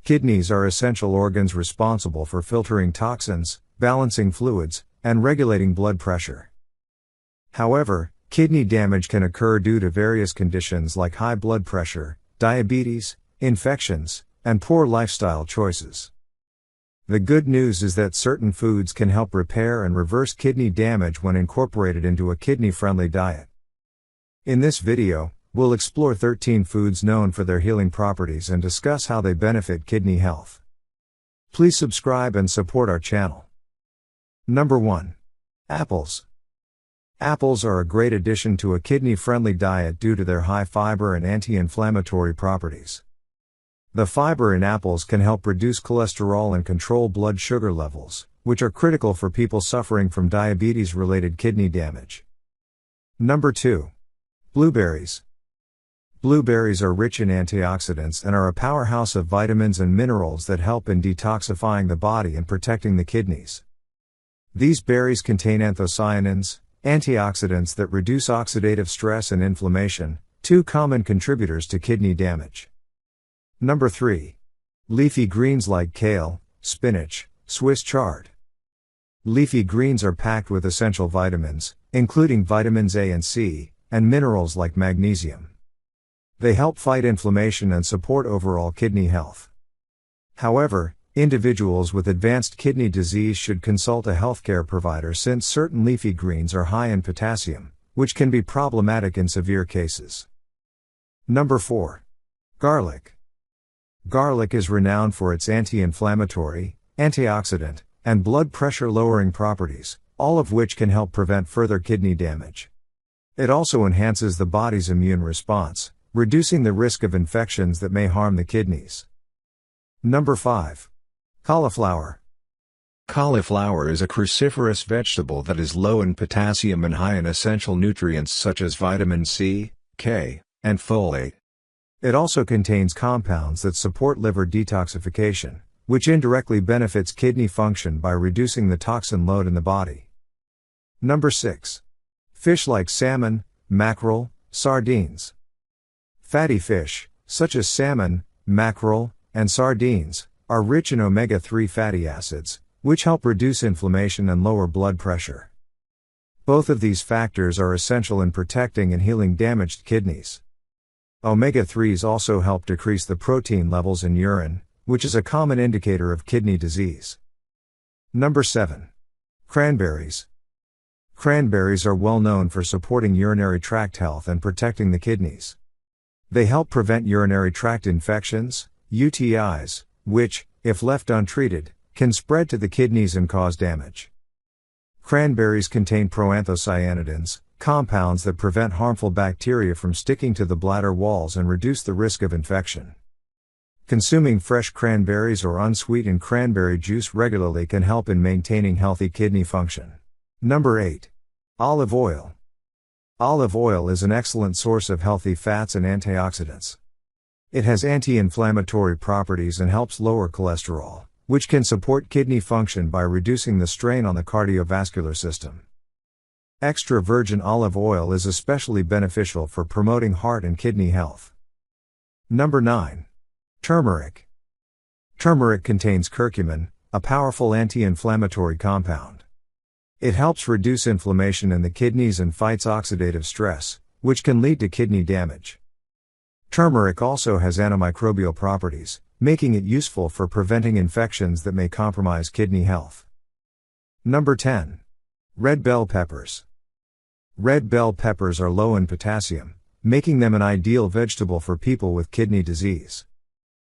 Kidneys are essential organs responsible for filtering toxins, balancing fluids, and regulating blood pressure. However, kidney damage can occur due to various conditions like high blood pressure, diabetes, infections, and poor lifestyle choices. The good news is that certain foods can help repair and reverse kidney damage when incorporated into a kidney-friendly diet. In this video, we'll explore 13 foods known for their healing properties and discuss how they benefit kidney health. Please subscribe and support our channel. Number 1. Apples. Apples are a great addition to a kidney-friendly diet due to their high fiber and anti-inflammatory properties. The fiber in apples can help reduce cholesterol and control blood sugar levels, which are critical for people suffering from diabetes-related kidney damage. Number 2. Blueberries. Blueberries are rich in antioxidants and are a powerhouse of vitamins and minerals that help in detoxifying the body and protecting the kidneys. These berries contain anthocyanins, antioxidants that reduce oxidative stress and inflammation, two common contributors to kidney damage. Number 3. Leafy greens like kale, spinach, Swiss chard. Leafy greens are packed with essential vitamins, including vitamins A and C, and minerals like magnesium. They help fight inflammation and support overall kidney health. However, individuals with advanced kidney disease should consult a healthcare provider since certain leafy greens are high in potassium, which can be problematic in severe cases. Number 4. Garlic. Garlic is renowned for its anti-inflammatory, antioxidant, and blood pressure lowering properties, all of which can help prevent further kidney damage. It also enhances the body's immune response, reducing the risk of infections that may harm the kidneys. Number 5. Cauliflower. Cauliflower is a cruciferous vegetable that is low in potassium and high in essential nutrients such as vitamin C, K, and folate. It also contains compounds that support liver detoxification, which indirectly benefits kidney function by reducing the toxin load in the body. Number 6. Fish like salmon, mackerel, sardines. Fatty fish, such as salmon, mackerel, and sardines, are rich in omega-3 fatty acids, which help reduce inflammation and lower blood pressure. Both of these factors are essential in protecting and healing damaged kidneys. Omega-3s also help decrease the protein levels in urine, which is a common indicator of kidney disease. Number 7. Cranberries. Cranberries are well known for supporting urinary tract health and protecting the kidneys. They help prevent urinary tract infections, UTIs, which, if left untreated, can spread to the kidneys and cause damage. Cranberries contain proanthocyanidins, compounds that prevent harmful bacteria from sticking to the bladder walls and reduce the risk of infection. Consuming fresh cranberries or unsweetened cranberry juice regularly can help in maintaining healthy kidney function. Number 8. Olive oil. Olive oil is an excellent source of healthy fats and antioxidants. It has anti-inflammatory properties and helps lower cholesterol, which can support kidney function by reducing the strain on the cardiovascular system. Extra virgin olive oil is especially beneficial for promoting heart and kidney health. Number 9. Turmeric. Turmeric contains curcumin, a powerful anti-inflammatory compound. It helps reduce inflammation in the kidneys and fights oxidative stress, which can lead to kidney damage. Turmeric also has antimicrobial properties, making it useful for preventing infections that may compromise kidney health. Number 10. Red bell peppers. Red bell peppers are low in potassium, making them an ideal vegetable for people with kidney disease.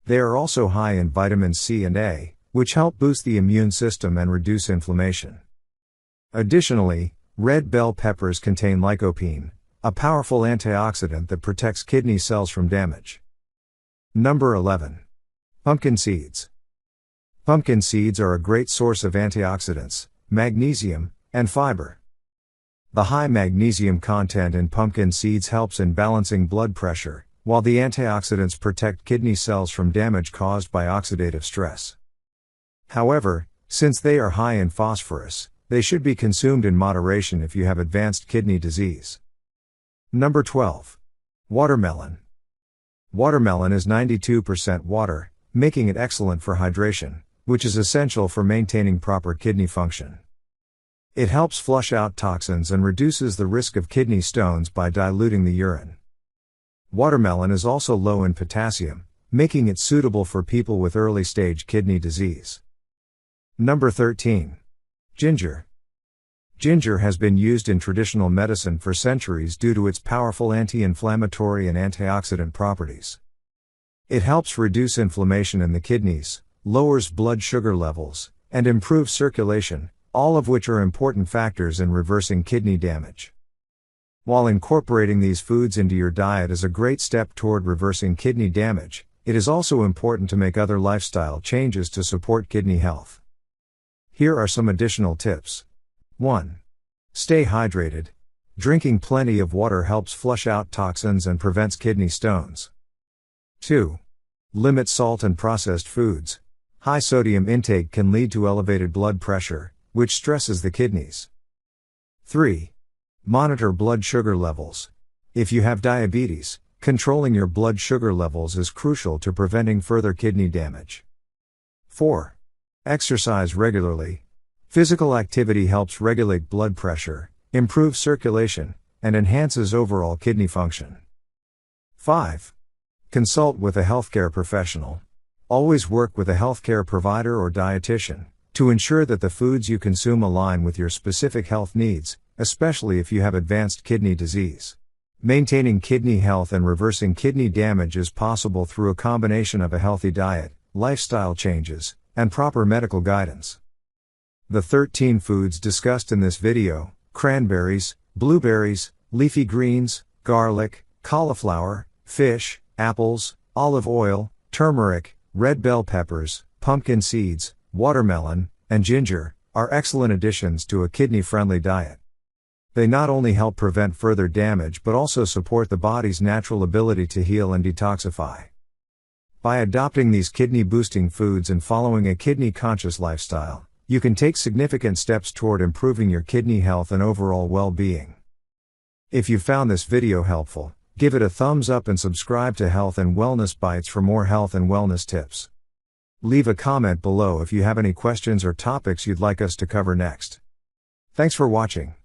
They are also high in vitamins C and A, which help boost the immune system and reduce inflammation. Additionally, red bell peppers contain lycopene, a powerful antioxidant that protects kidney cells from damage. Number 11. Pumpkin seeds. Pumpkin seeds are a great source of antioxidants, magnesium, and fiber. The high magnesium content in pumpkin seeds helps in balancing blood pressure, while the antioxidants protect kidney cells from damage caused by oxidative stress. However, since they are high in phosphorus, they should be consumed in moderation if you have advanced kidney disease. Number 12. Watermelon. Watermelon is 92% water, making it excellent for hydration, which is essential for maintaining proper kidney function. It helps flush out toxins and reduces the risk of kidney stones by diluting the urine. Watermelon is also low in potassium, making it suitable for people with early-stage kidney disease. Number 13. Ginger. Ginger has been used in traditional medicine for centuries due to its powerful anti-inflammatory and antioxidant properties. It helps reduce inflammation in the kidneys, lowers blood sugar levels, and improves circulation, all of which are important factors in reversing kidney damage. While incorporating these foods into your diet is a great step toward reversing kidney damage, it is also important to make other lifestyle changes to support kidney health. Here are some additional tips. 1. Stay hydrated. Drinking plenty of water helps flush out toxins and prevents kidney stones. 2. Limit salt and processed foods. High sodium intake can lead to elevated blood pressure, which stresses the kidneys. 3. Monitor blood sugar levels. If you have diabetes, controlling your blood sugar levels is crucial to preventing further kidney damage. 4. Exercise regularly. Physical activity helps regulate blood pressure, improve circulation, and enhances overall kidney function. 5. Consult with a healthcare professional. Always work with a healthcare provider or dietitian to ensure that the foods you consume align with your specific health needs, especially if you have advanced kidney disease. Maintaining kidney health and reversing kidney damage is possible through a combination of a healthy diet, lifestyle changes, and proper medical guidance. The 13 foods discussed in this video: cranberries, blueberries, leafy greens, garlic, cauliflower, fish, apples, olive oil, turmeric, red bell peppers, pumpkin seeds, watermelon, and ginger, are excellent additions to a kidney-friendly diet. They not only help prevent further damage but also support the body's natural ability to heal and detoxify. By adopting these kidney-boosting foods and following a kidney-conscious lifestyle, you can take significant steps toward improving your kidney health and overall well-being. If you found this video helpful, give it a thumbs up and subscribe to Health and Wellness Bites for more health and wellness tips. Leave a comment below if you have any questions or topics you'd like us to cover next. Thanks for watching.